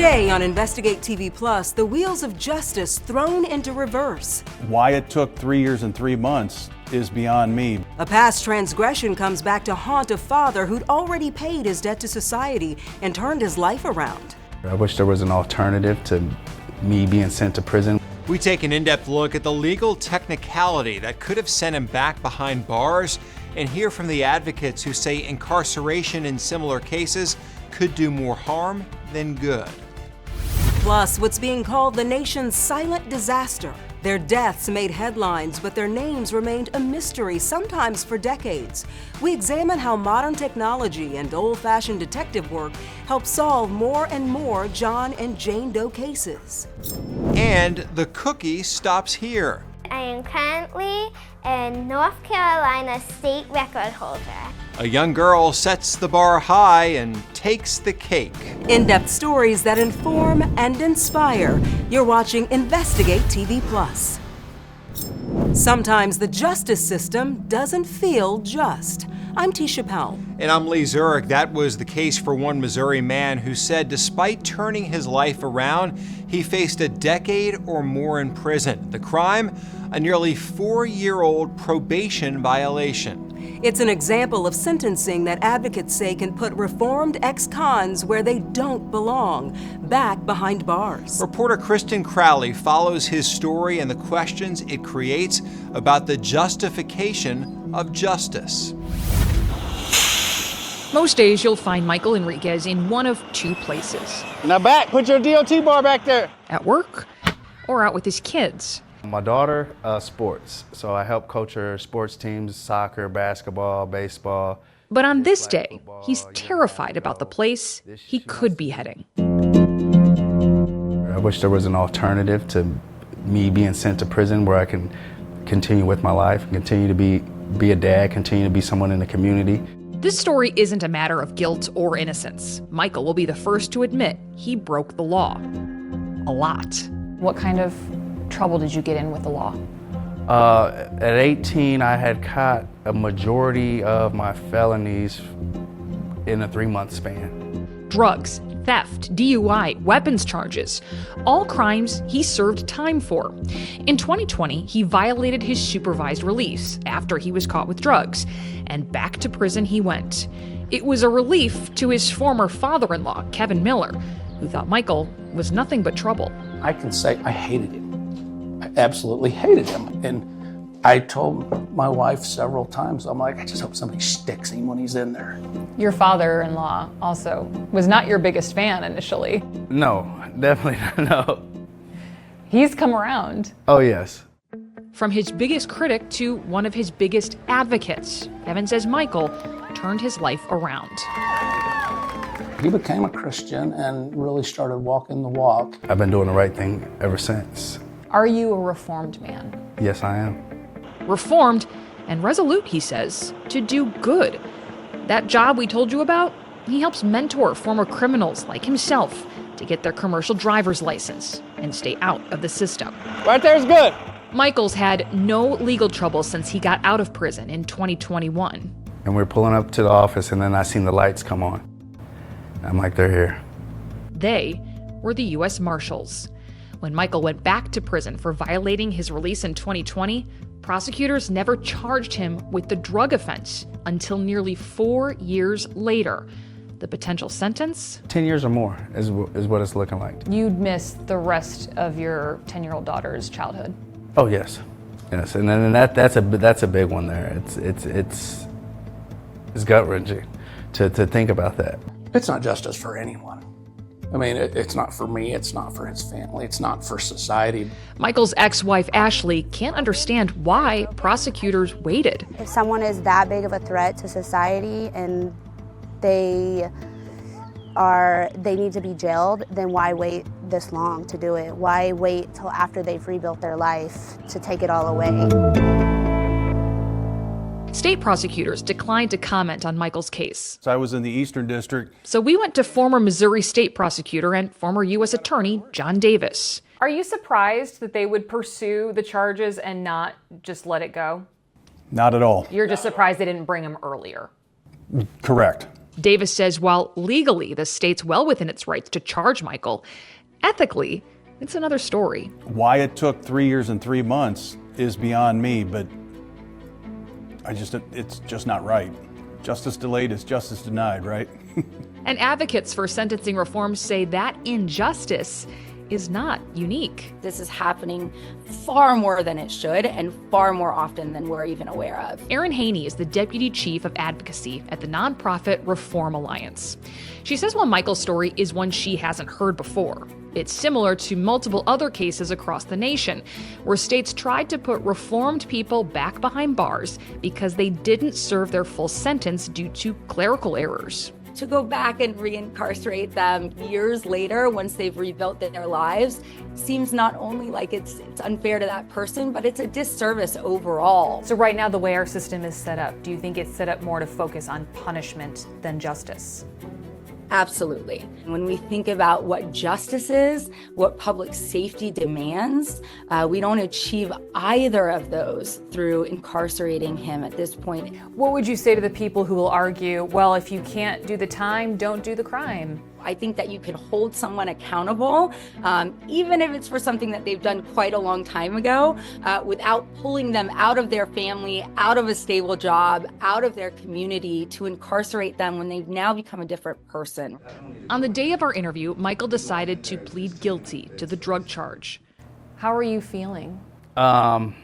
Today on Investigate TV Plus, the wheels of justice thrown into reverse. Why it took 3 years and 3 months is beyond me. A past transgression comes back to haunt a father who'd already paid his debt to society and turned his life around. I wish there was an alternative to me being sent to prison. We take an in-depth look at the legal technicality that could have sent him back behind bars and hear from the advocates who say incarceration in similar cases could do more harm than good. Plus, what's being called the nation's silent disaster. Their deaths made headlines, but their names remained a mystery, sometimes for decades. We examine how modern technology and old-fashioned detective work help solve more and more John and Jane Doe cases. And the cookie stops here. I am currently a North Carolina state record holder. A young girl sets the bar high and takes the cake. In-depth stories that inform and inspire. You're watching Investigate TV Plus. Sometimes the justice system doesn't feel just. I'm Tisha Powell. And I'm Lee Zurich. That was the case for one Missouri man who said despite turning his life around, he faced a decade or more in prison. The crime, a nearly 4-year-old probation violation. It's an example of sentencing that advocates say can put reformed ex-cons where they don't belong, back behind bars. Reporter Kristen Crowley follows his story and the questions it creates about the justification of justice. Most days you'll find Michael Enriquez in one of two places. Now back, put your DOT bar back there. At work or out with his kids. My daughter, sports, so I help coach her sports teams, soccer, basketball, baseball. But on this day, he's terrified about the place he could be heading. I wish there was an alternative to me being sent to prison where I can continue with my life, continue to be a dad, continue to be someone in the community. This story isn't a matter of guilt or innocence. Michael will be the first to admit he broke the law. A lot. What kind of trouble did you get in with the law? At 18, I had caught a majority of my felonies in a 3-month span. Drugs, theft, DUI, weapons charges, all crimes he served time for. In 2020, he violated his supervised release after he was caught with drugs, and back to prison he went. It was a relief to his former father-in-law, Kevin Miller, who thought Michael was nothing but trouble. I can say I hated him. I absolutely hated him. And I told my wife several times, I'm like, I just hope somebody sticks him when he's in there. Your father-in-law also was not your biggest fan initially. No, definitely no. He's come around. Oh, yes. From his biggest critic to one of his biggest advocates, Kevin says Michael turned his life around. He became a Christian and really started walking the walk. I've been doing the right thing ever since. Are you a reformed man? Yes, I am. Reformed and resolute, he says, to do good. That job we told you about, he helps mentor former criminals like himself to get their commercial driver's license and stay out of the system. Right there's good. Michael's had no legal trouble since he got out of prison in 2021. And we're pulling up to the office, and then I seen the lights come on. I'm like, they're here. They were the U.S. Marshals. When Michael went back to prison for violating his release in 2020, prosecutors never charged him with the drug offense until nearly 4 years later. The potential sentence? 10 years or more is what it's looking like. You'd miss the rest of your 10-year-old daughter's childhood. Oh, yes. Yes, and then that's a big one there. It's gut-wrenching to think about that. It's not justice for anyone. I mean, it's not for me, it's not for his family, it's not for society. Michael's ex-wife, Ashley, can't understand why prosecutors waited. If someone is that big of a threat to society and they need to be jailed, then why wait this long to do it? Why wait till after they've rebuilt their life to take it all away? State prosecutors declined to comment on Michael's case. So I was in the Eastern District. So we went to former Missouri State Prosecutor and former U.S. Attorney John Davis. Are you surprised that they would pursue the charges and not just let it go? Not at all. You're just surprised they didn't bring him earlier. Correct. Davis says while legally the state's well within its rights to charge Michael, ethically, it's another story. Why it took 3 years and 3 months is beyond me, but it's just not right. Justice delayed is justice denied, right? And advocates for sentencing reform say that injustice is not unique. This is happening far more than it should and far more often than we're even aware of. Erin Haney is the deputy chief of advocacy at the nonprofit Reform Alliance. She says while Michael's story is one she hasn't heard before, it's similar to multiple other cases across the nation where states tried to put reformed people back behind bars because they didn't serve their full sentence due to clerical errors. To go back and reincarcerate them years later once they've rebuilt their lives seems not only like it's unfair to that person, but it's a disservice overall. So right now, the way our system is set up, do you think it's set up more to focus on punishment than justice? Absolutely. When we think about what justice is, what public safety demands, we don't achieve either of those through incarcerating him at this point. What would you say to the people who will argue, well, if you can't do the time, don't do the crime? I think that you can hold someone accountable, even if it's for something that they've done quite a long time ago, without pulling them out of their family, out of a stable job, out of their community to incarcerate them when they've now become a different person. On the day of our interview, Michael decided to plead guilty to the drug charge. How are you feeling? I'm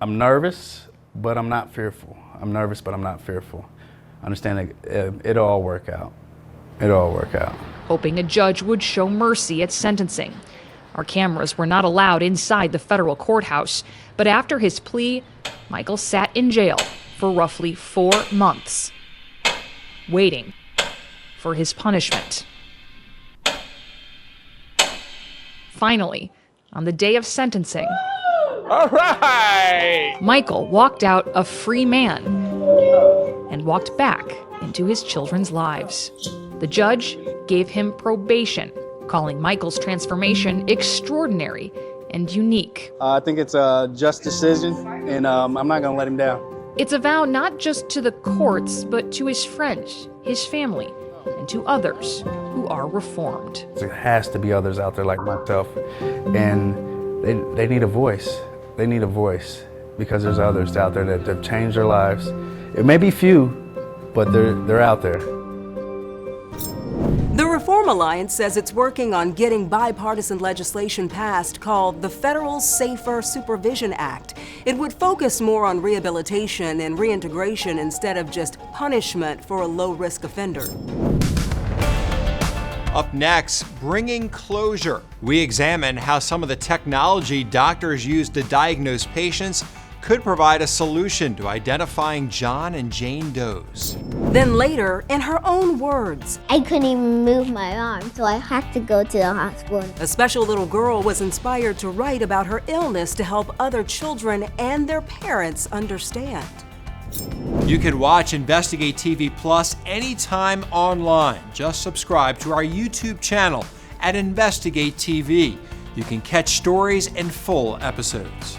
nervous, but I'm not fearful. I'm nervous, but I'm not fearful. I understand that it'll all work out. It'll all work out. Hoping a judge would show mercy at sentencing. Our cameras were not allowed inside the federal courthouse, but after his plea, Michael sat in jail for roughly 4 months, waiting for his punishment. Finally, on the day of sentencing, All right! Michael walked out a free man and walked back into his children's lives. The judge gave him probation, calling Michael's transformation extraordinary and unique. I think it's a just decision, and I'm not going to let him down. It's a vow not just to the courts, but to his friends, his family, and to others who are reformed. There has to be others out there like myself, and they need a voice. They need a voice because there's others out there that have changed their lives. It may be few, but they're out there. The Reform Alliance says it's working on getting bipartisan legislation passed called the Federal Safer Supervision Act. It would focus more on rehabilitation and reintegration instead of just punishment for a low-risk offender. Up next, bringing closure. We examine how some of the technology doctors use to diagnose patients could provide a solution to identifying John and Jane Does. Then later, in her own words, I couldn't even move my arm, so I had to go to the hospital. a special little girl was inspired to write about her illness to help other children and their parents understand. You can watch Investigate TV Plus anytime online. Just subscribe to our YouTube channel at Investigate TV. You can catch stories and full episodes.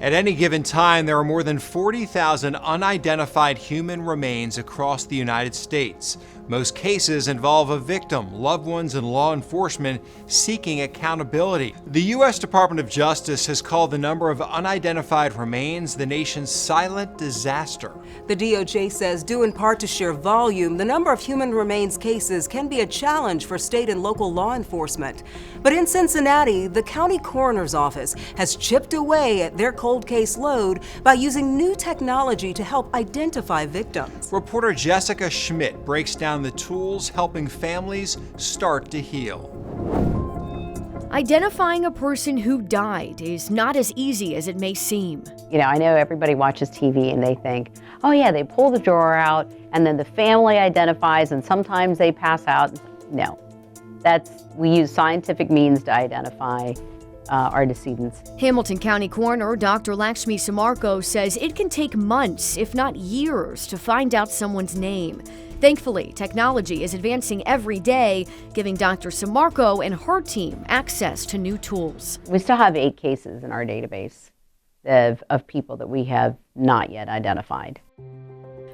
At any given time, there are more than 40,000 unidentified human remains across the United States. Most cases involve a victim, loved ones, and law enforcement seeking accountability. The U.S. Department of Justice has called the number of unidentified remains the nation's silent disaster. The DOJ says, due in part to sheer volume, the number of human remains cases can be a challenge for state and local law enforcement. But in Cincinnati, the county coroner's office has chipped away at their cold case load by using new technology to help identify victims. Reporter Jessica Schmidt breaks down the tools helping families start to heal. Identifying a person who died is not as easy as it may seem. You know, I know everybody watches TV and they think, oh yeah, they pull the drawer out and then the family identifies and sometimes they pass out. No, we use scientific means to identify our decedents. Hamilton County Coroner Dr. Lakshmi Samarko says it can take months, if not years, to find out someone's name. Thankfully, technology is advancing every day, giving Dr. Samarco and her team access to new tools. We still have 8 cases in our database of people that we have not yet identified.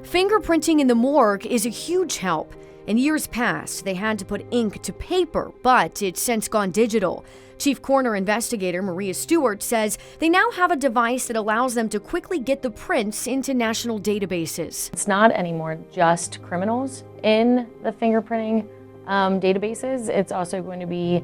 Fingerprinting in the morgue is a huge help. In years past, they had to put ink to paper, but it's since gone digital. Chief Coroner Investigator Maria Stewart says they now have a device that allows them to quickly get the prints into national databases. It's not anymore just criminals in the fingerprinting databases. It's also going to be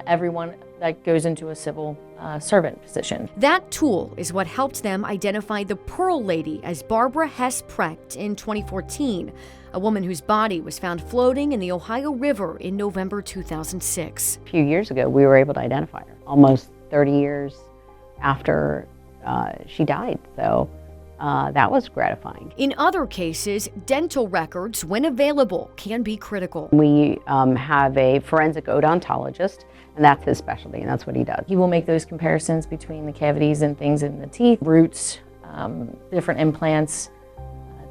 everyone that goes into a civil servant position. That tool is what helped them identify the Pearl Lady as Barbara Hess Precht in 2014, a woman whose body was found floating in the Ohio River in November 2006. A few years ago, we were able to identify her, almost 30 years after she died. So that was gratifying. In other cases, dental records, when available, can be critical. We have a forensic odontologist, and that's his specialty, and that's what he does. He will make those comparisons between the cavities and things in the teeth, roots, different implants,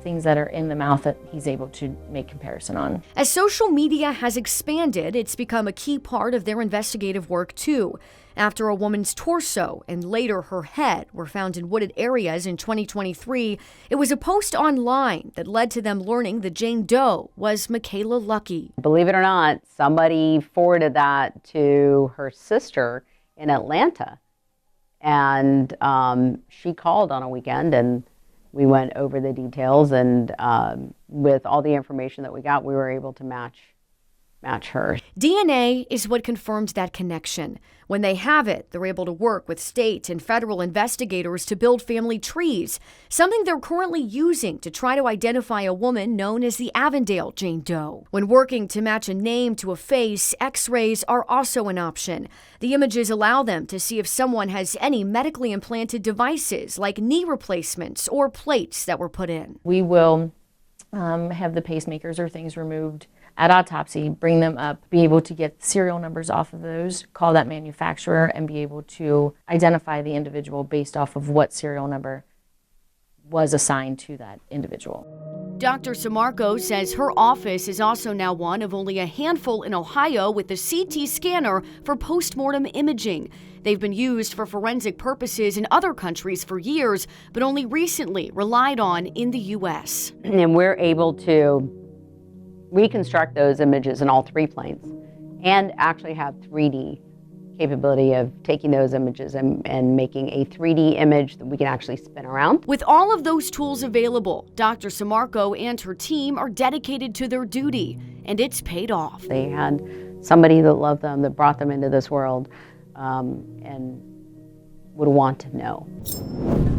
things that are in the mouth that he's able to make comparison on. As social media has expanded, it's become a key part of their investigative work too. After a woman's torso and later her head were found in wooded areas in 2023, it was a post online that led to them learning that Jane Doe was Michaela Lucky. Believe it or not, somebody forwarded that to her sister in Atlanta, and she called on a weekend, and we went over the details, and with all the information that we got, we were able to match her. DNA is what confirms that connection. When they have it, they're able to work with state and federal investigators to build family trees, something they're currently using to try to identify a woman known as the Avondale Jane Doe. When working to match a name to a face, X-rays are also an option. The images allow them to see if someone has any medically implanted devices like knee replacements or plates that were put in. We will have the pacemakers or things removed at autopsy, bring them up, be able to get serial numbers off of those, call that manufacturer, and be able to identify the individual based off of what serial number was assigned to that individual. Dr. Samarco says her office is also now one of only a handful in Ohio with the CT scanner for postmortem imaging. They've been used for forensic purposes in other countries for years, but only recently relied on in the U.S. And we're able to reconstruct those images in all 3 planes and actually have 3D capability of taking those images and making a 3D image that we can actually spin around. With all of those tools available, Dr. Samarco and her team are dedicated to their duty, and it's paid off. They had somebody that loved them, that brought them into this world, and would want to know.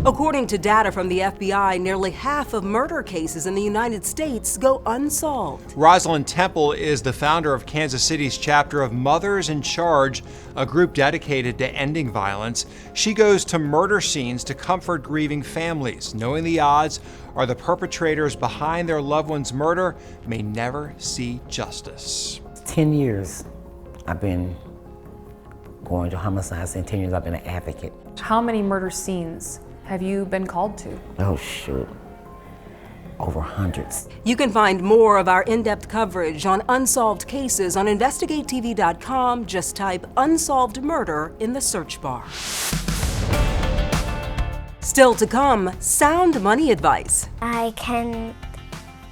According to data from the FBI, nearly half of murder cases in the United States go unsolved. Rosalind Temple is the founder of Kansas City's chapter of Mothers in Charge, a group dedicated to ending violence. She goes to murder scenes to comfort grieving families, knowing the odds are the perpetrators behind their loved one's murder may never see justice. 10 years I've been going to homicides, and 10 years I've been an advocate. How many murder scenes have you been called to? Oh shoot, over hundreds. You can find more of our in-depth coverage on unsolved cases on InvestigateTV.com. Just type unsolved murder in the search bar. Still to come, sound money advice. I can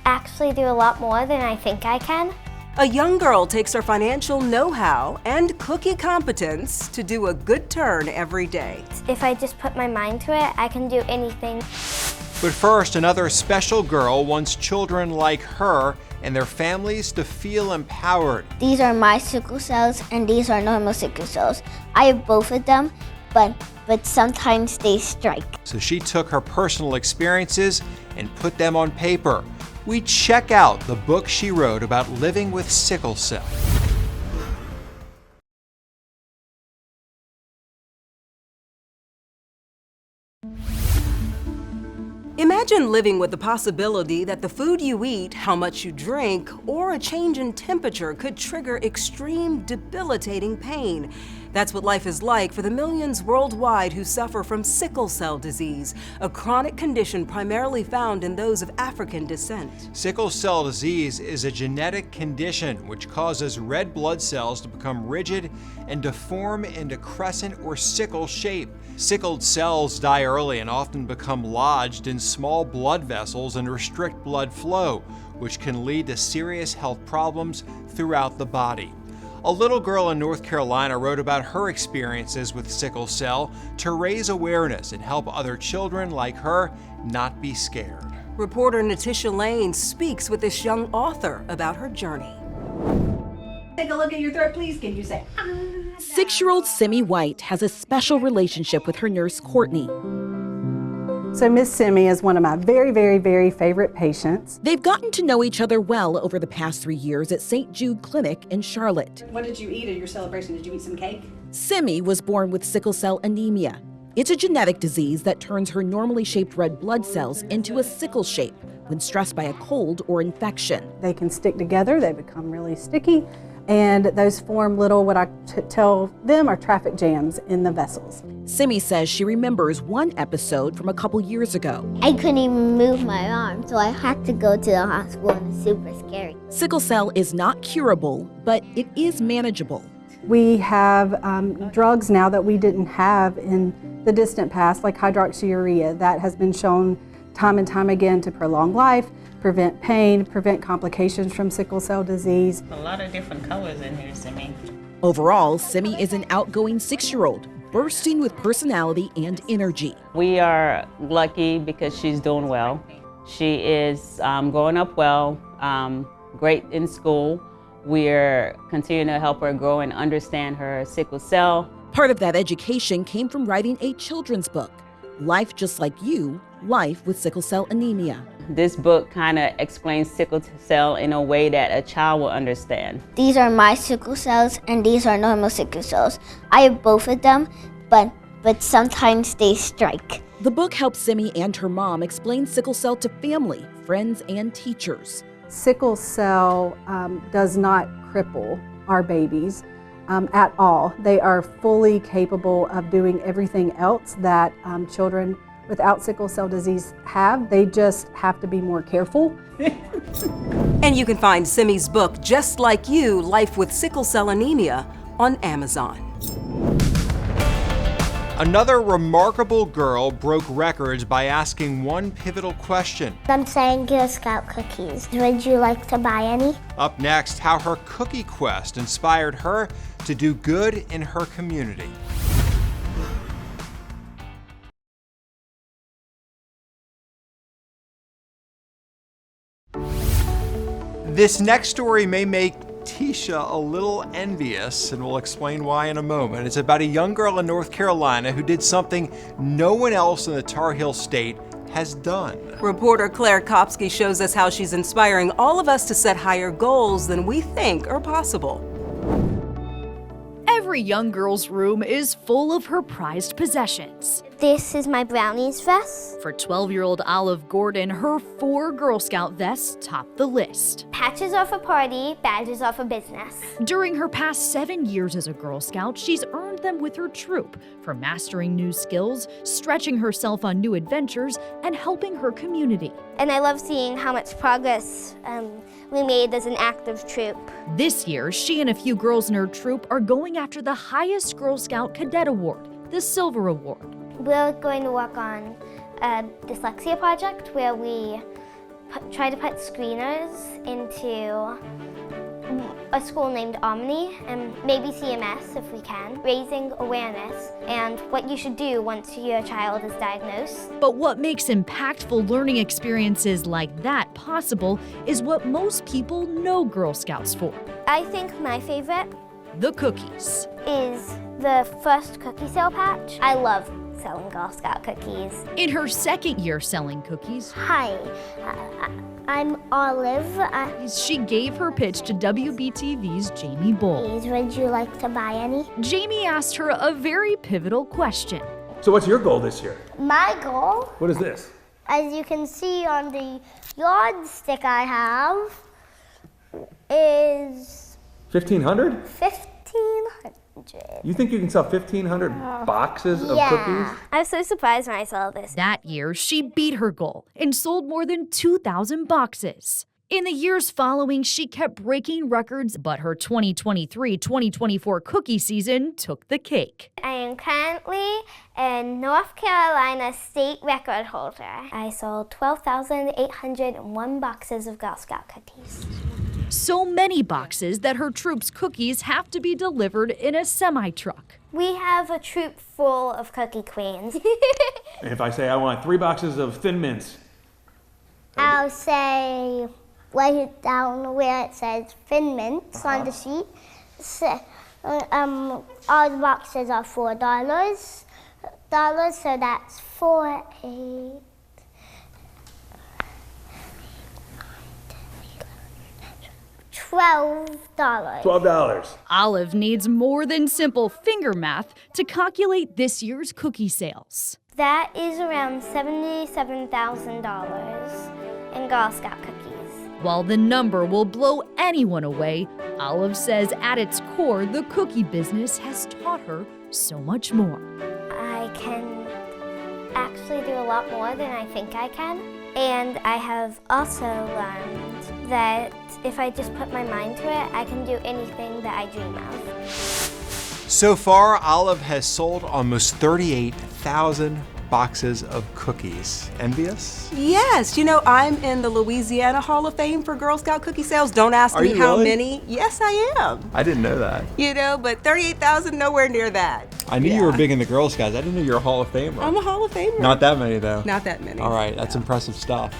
actually do a lot more than I think I can. A young girl takes her financial know-how and cookie competence to do a good turn every day. If I just put my mind to it, I can do anything. But first, another special girl wants children like her and their families to feel empowered. These are my sickle cells and these are normal sickle cells. I have both of them, but sometimes they strike. So she took her personal experiences and put them on paper. We check out the book she wrote about living with sickle cell. Imagine living with the possibility that the food you eat, how much you drink, or a change in temperature could trigger extreme, debilitating pain. That's what life is like for the millions worldwide who suffer from sickle cell disease, a chronic condition primarily found in those of African descent. Sickle cell disease is a genetic condition which causes red blood cells to become rigid and deform into crescent or sickle shape. Sickled cells die early and often become lodged in small blood vessels and restrict blood flow, which can lead to serious health problems throughout the body. A little girl in North Carolina wrote about her experiences with sickle cell to raise awareness and help other children like her not be scared. Reporter Natisha Lane speaks with this young author about her journey. Take a look at your throat, please. Can you say, 6-year-old Simi White has a special relationship with her nurse, Courtney. So Miss Simi is one of my very, very, very favorite patients. They've gotten to know each other well over the past 3 years at St. Jude Clinic in Charlotte. what did you eat at your celebration? Did you eat some cake? Simi was born with sickle cell anemia. It's a genetic disease that turns her normally shaped red blood cells into a sickle shape when stressed by a cold or infection. They can stick together, they become really sticky, and those form little, what I tell them are traffic jams in the vessels. Simi says she remembers one episode from a couple years ago. I couldn't even move my arm, so I had to go to the hospital, and it's super scary. Sickle cell is not curable, but it is manageable. We have drugs now that we didn't have in the distant past, like hydroxyurea, that has been shown time and time again to prolong life, prevent pain, prevent complications from sickle cell disease. A lot of different colors in here, Simi. Overall, Simi is an outgoing 6-year-old, bursting with personality and energy. We are lucky because she's doing well. She is growing up well, great in school. We're continuing to help her grow and understand her sickle cell. Part of that education came from writing a children's book, Life Just Like You, Life with Sickle Cell Anemia. This book kind of explains sickle cell in a way that a child will understand. These are my sickle cells, and these are normal sickle cells. I have both of them, but sometimes they strike. The book helps Simi and her mom explain sickle cell to family, friends, and teachers. Sickle cell does not cripple our babies at all. They are fully capable of doing everything else that children without sickle cell disease have. They just have to be more careful. And you can find Simi's book, Just Like You, Life with Sickle Cell Anemia, on Amazon. Another remarkable girl broke records by asking one pivotal question. I'm saying Girl Scout cookies. Would you like to buy any? Up next, how her cookie quest inspired her to do good in her community. This next story may make Tisha a little envious, and we'll explain why in a moment. It's about a young girl in North Carolina who did something no one else in the Tar Heel State has done. Reporter Claire Kopsky shows us how she's inspiring all of us to set higher goals than we think are possible. Every young girl's room is full of her prized possessions. This is my brownies vest. For 12-year-old Olive Gordon, her 4 Girl Scout vests top the list. Patches are for party, badges are for business. During her past 7 years as a Girl Scout, she's earned them with her troop for mastering new skills, stretching herself on new adventures, and helping her community. And I love seeing how much progress we made as an active troop. This year, she and a few girls in her troop are going after the highest Girl Scout Cadet Award, the Silver Award. We're going to work on a dyslexia project where we try to put screeners into a school named Omni and maybe CMS if we can, raising awareness and what you should do once your child is diagnosed. But what makes impactful learning experiences like that possible is what most people know Girl Scouts for. I think my favorite, the cookies, is the first cookie sale patch. I love selling Girl Scout cookies. In her second year selling cookies, hi, I'm Olive. She gave her pitch to WBTV's Jamie Bull. Would you like to buy any? Jamie asked her a very pivotal question. So what's your goal this year? My goal? What is this? As you can see on the yardstick I have, is 1,500? 1,500. You think you can sell 1,500 boxes of cookies? I was so surprised when I saw this. That year, she beat her goal and sold more than 2,000 boxes. In the years following, she kept breaking records, but her 2023-2024 cookie season took the cake. I am currently a North Carolina state record holder. I sold 12,801 boxes of Girl Scout cookies. So many boxes that her troop's cookies have to be delivered in a semi-truck. We have a troop full of cookie queens. If I say I want 3 boxes of Thin Mints. I'll say, write it down where it says Thin Mints on the sheet. So, all the boxes are $4, so that's 4, 8. $12. Olive needs more than simple finger math to calculate this year's cookie sales. That is around $77,000 in Girl Scout cookies. While the number will blow anyone away, Olive says at its core, the cookie business has taught her so much more. I can actually do a lot more than I think I can. And I have also learned that if I just put my mind to it, I can do anything that I dream of. So far, Olive has sold almost 38,000 boxes of cookies. Envious? Yes, you know, I'm in the Louisiana Hall of Fame for Girl Scout cookie sales. Don't ask Are me you how really? many. Yes, I am. I didn't know that. You know, but 38,000, nowhere near that. I knew you were big in the Girl Scouts. I didn't know you were a Hall of Famer. I'm a Hall of Famer. Not that many, though. Not that many. All right, that's impressive stuff.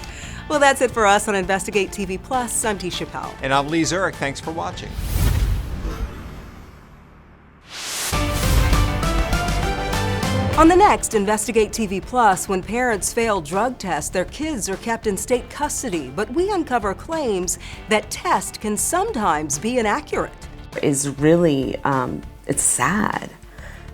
Well, that's it for us on Investigate TV Plus. I'm T. Chappelle. And I'm Lee Zurich. Thanks for watching. On the next Investigate TV Plus, when parents fail drug tests, their kids are kept in state custody, but we uncover claims that tests can sometimes be inaccurate. Is really, it's sad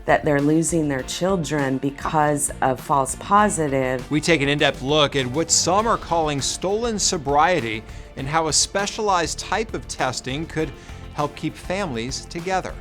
that they're losing their children because of false positives. We take an in-depth look at what some are calling stolen sobriety and how a specialized type of testing could help keep families together.